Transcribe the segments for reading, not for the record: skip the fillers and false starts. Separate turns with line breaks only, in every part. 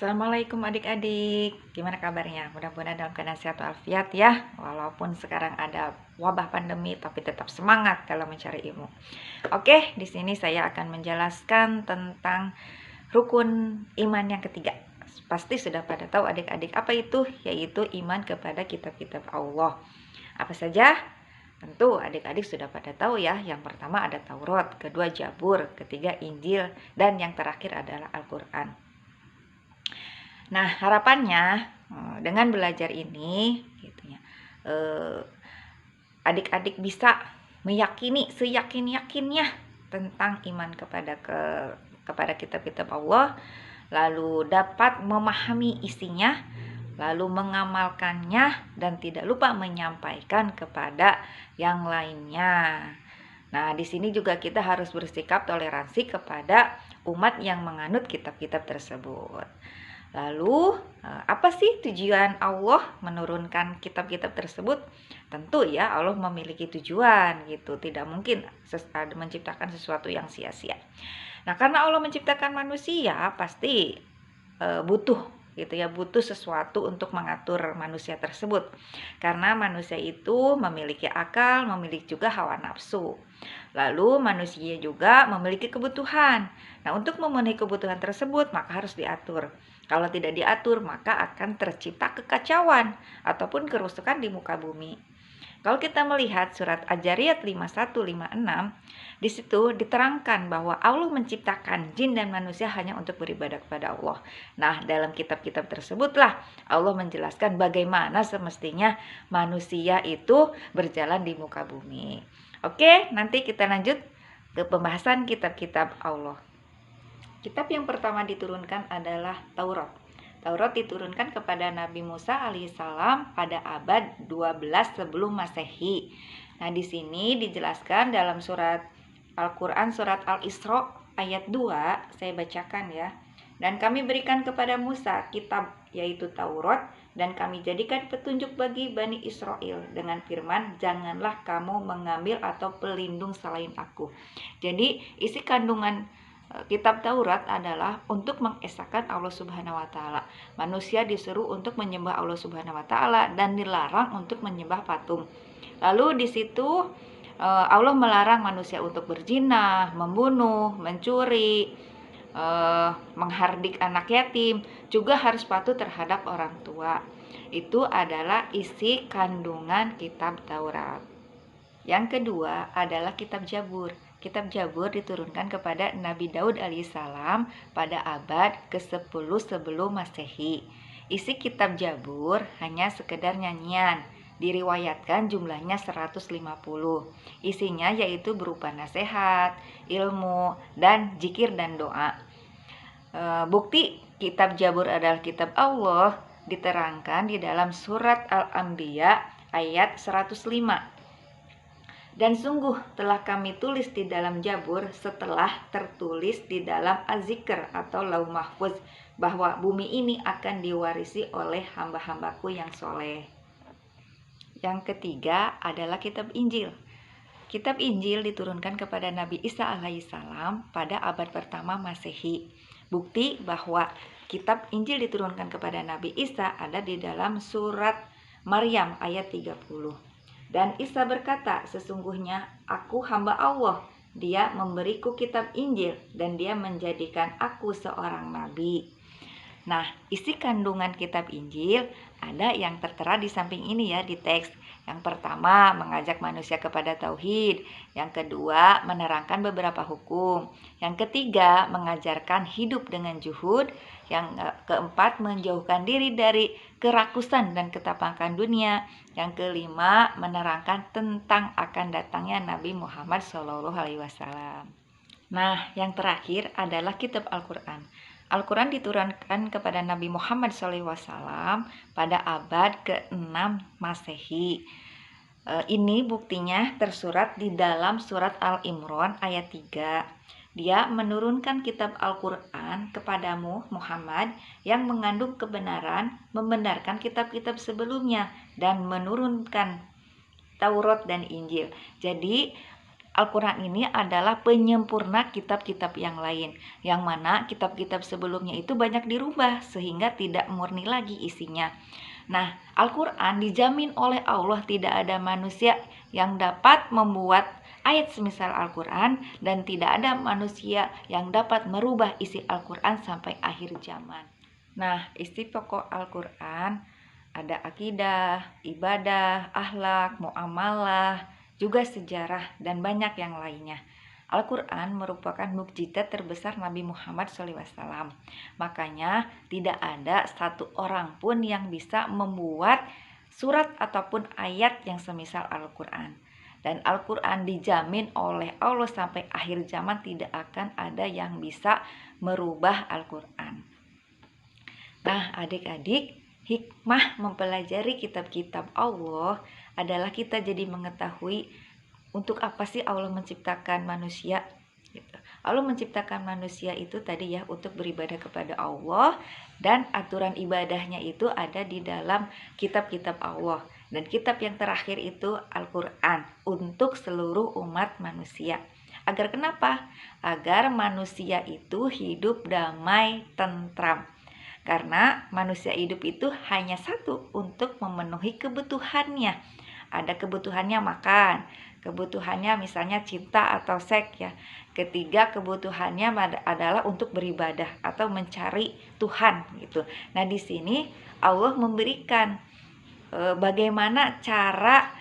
Assalamualaikum adik-adik, gimana kabarnya? Mudah-mudahan dalam keadaan sehat walafiat ya. Walaupun sekarang ada wabah pandemi, tapi tetap semangat dalam mencari ilmu. Oke, di sini saya akan menjelaskan tentang rukun iman yang ketiga. Pasti sudah pada tahu adik-adik apa itu, yaitu iman kepada kitab-kitab Allah. Apa saja? Tentu adik-adik sudah pada tahu ya. Yang pertama ada Taurat, kedua Jabur, ketiga Injil, dan yang terakhir adalah Al-Quran. Nah, harapannya dengan belajar ini gitu ya, adik-adik bisa meyakini seyakin-yakinnya tentang iman kepada kitab-kitab Allah, lalu dapat memahami isinya, lalu mengamalkannya, dan tidak lupa menyampaikan kepada yang lainnya. Nah, di sini juga kita harus bersikap toleransi kepada umat yang menganut kitab-kitab tersebut. Lalu, apa sih tujuan Allah menurunkan kitab-kitab tersebut? Tentu ya, Allah memiliki tujuan gitu. Tidak mungkin menciptakan sesuatu yang sia-sia. Nah, karena Allah menciptakan manusia, pasti butuh gitu ya, butuh sesuatu untuk mengatur manusia tersebut. Karena manusia itu memiliki akal, memiliki juga hawa nafsu. Lalu manusia juga memiliki kebutuhan. Nah, untuk memenuhi kebutuhan tersebut maka harus diatur. Kalau tidak diatur maka akan tercipta kekacauan ataupun kerusakan di muka bumi. Kalau kita melihat surat Al-Jariyat 51-56, di situ diterangkan bahwa Allah menciptakan jin dan manusia hanya untuk beribadah kepada Allah. Nah, dalam kitab-kitab tersebutlah Allah menjelaskan bagaimana semestinya manusia itu berjalan di muka bumi. Oke, nanti kita lanjut ke pembahasan kitab-kitab Allah. Kitab yang pertama diturunkan adalah Taurat. Taurat diturunkan kepada Nabi Musa alaihissalam pada abad 12 sebelum Masehi. Nah, di sini dijelaskan dalam surat Al-Quran, surat Al-Isra ayat 2, saya bacakan ya. Dan kami berikan kepada Musa kitab yaitu Taurat, dan kami jadikan petunjuk bagi Bani Israel dengan firman, janganlah kamu mengambil atau pelindung selain aku. Jadi isi kandungan kitab Taurat adalah untuk mengesahkan Allah Subhanahu wa taala. Manusia disuruh untuk menyembah Allah Subhanahu wa taala dan dilarang untuk menyembah patung. Lalu di situ Allah melarang manusia untuk berzina, membunuh, mencuri, menghardik anak yatim, juga harus patuh terhadap orang tua. Itu adalah isi kandungan kitab Taurat. Yang kedua adalah kitab Jabur. Kitab Jabur diturunkan kepada Nabi Daud alaihissalam pada abad ke-10 sebelum Masehi. Isi kitab Jabur hanya sekedar nyanyian. Diriwayatkan jumlahnya 150. Isinya yaitu berupa nasihat, ilmu, dan zikir dan doa. Bukti kitab Jabur adalah kitab Allah diterangkan di dalam surat Al-Anbiya ayat 105. Dan sungguh telah kami tulis di dalam Jabur setelah tertulis di dalam Az-Zikr atau Lauh Mahfuz bahwa bumi ini akan diwarisi oleh hamba-hambaku yang soleh. Yang ketiga adalah kitab Injil. Kitab Injil diturunkan kepada Nabi Isa alaihissalam pada abad pertama Masehi. Bukti bahwa kitab Injil diturunkan kepada Nabi Isa ada di dalam surat Maryam ayat 30. Dan Isa berkata, sesungguhnya aku hamba Allah, dia memberiku kitab Injil dan dia menjadikan aku seorang nabi. Nah, isi kandungan kitab Injil ada yang tertera di samping ini ya di teks. Yang pertama, mengajak manusia kepada tauhid. Yang kedua, menerangkan beberapa hukum. Yang ketiga, mengajarkan hidup dengan juhud. Yang keempat, menjauhkan diri dari kerakusan dan ketampakan dunia. Yang kelima, menerangkan tentang akan datangnya Nabi Muhammad SAW. Nah, yang terakhir adalah kitab Al-Quran. Al-Quran diturunkan kepada Nabi Muhammad SAW pada abad ke-6 Masehi. Ini buktinya tersurat di dalam surat Al-Imran ayat 3. Dia menurunkan kitab Al-Quran kepadamu Muhammad yang mengandung kebenaran, membenarkan kitab-kitab sebelumnya dan menurunkan Taurat dan Injil. Jadi Al-Quran ini adalah penyempurna kitab-kitab yang lain, yang mana kitab-kitab sebelumnya itu banyak dirubah sehingga tidak murni lagi isinya. Nah, Al-Quran dijamin oleh Allah tidak ada manusia yang dapat membuat ayat semisal Al-Quran, dan tidak ada manusia yang dapat merubah isi Al-Quran sampai akhir zaman. Nah, isi pokok Al-Quran ada akidah, ibadah, akhlak, muamalah, juga sejarah, dan banyak yang lainnya. Al-Quran merupakan mukjizat terbesar Nabi Muhammad SAW. Makanya tidak ada satu orang pun yang bisa membuat surat ataupun ayat yang semisal Al-Quran. Dan Al-Quran dijamin oleh Allah sampai akhir zaman tidak akan ada yang bisa merubah Al-Quran. Nah, adik-adik, hikmah mempelajari kitab-kitab Allah adalah kita jadi mengetahui untuk apa sih Allah menciptakan manusia gitu. Allah menciptakan manusia itu tadi ya untuk beribadah kepada Allah, dan aturan ibadahnya itu ada di dalam kitab-kitab Allah. Dan kitab yang terakhir itu Al-Quran untuk seluruh umat manusia. Agar kenapa? Agar manusia itu hidup damai, tentram. Karena manusia hidup itu hanya satu, untuk memenuhi kebutuhannya. Ada kebutuhannya makan, kebutuhannya misalnya cinta atau seks ya. Ketiga, kebutuhannya adalah untuk beribadah atau mencari Tuhan gitu. Nah, di sini Allah memberikan bagaimana cara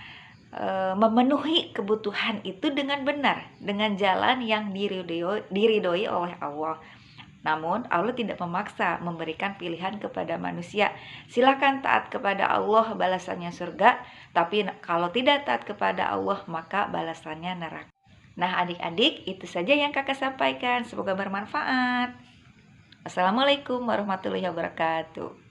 memenuhi kebutuhan itu dengan benar, dengan jalan yang diridhoi oleh Allah. Namun Allah tidak memaksa memberikan pilihan kepada manusia. Silakan taat kepada Allah, balasannya surga. Tapi kalau tidak taat kepada Allah, maka balasannya neraka. Nah, adik-adik, itu saja yang kakak sampaikan. Semoga bermanfaat. Assalamualaikum warahmatullahi wabarakatuh.